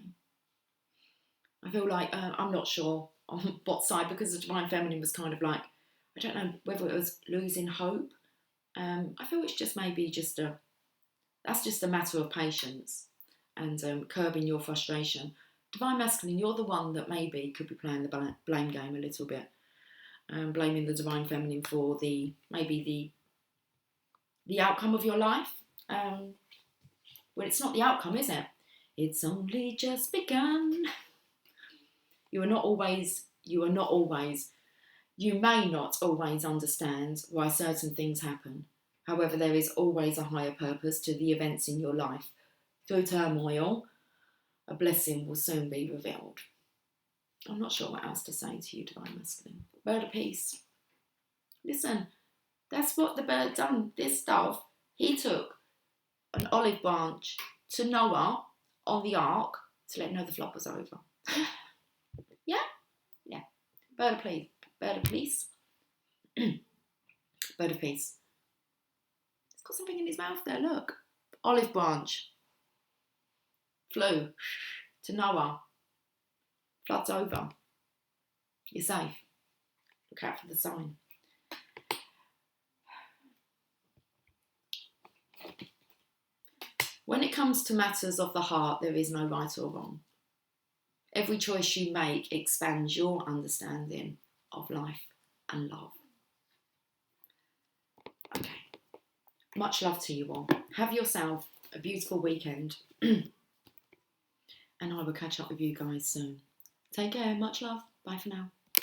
I feel like, I'm not sure on what side, because the Divine Feminine was kind of like, I don't know whether it was losing hope. I feel it's just maybe that's just a matter of patience and curbing your frustration. Divine Masculine, you're the one that maybe could be playing the blame game a little bit. Blaming the Divine Feminine for the outcome of your life. Well, it's not the outcome, is it? It's only just begun. You may not always understand why certain things happen. However, there is always a higher purpose to the events in your life. Through turmoil, a blessing will soon be revealed. I'm not sure what else to say to you, Divine Masculine. Bird of Peace. Listen, that's what the bird done. This dove, he took an olive branch to Noah on the ark to let him know the flood was over. Yeah? Yeah. Bird of Peace. Bird of Peace. Bird of Peace. He's got something in his mouth there, look. Olive branch. Flew to Noah. Flood's over. You're safe. Look out for the sign. When it comes to matters of the heart, there is no right or wrong. Every choice you make expands your understanding of life and love. Okay. Much love to you all. Have yourself a beautiful weekend. And I will catch up with you guys soon. Take care. Much love. Bye for now.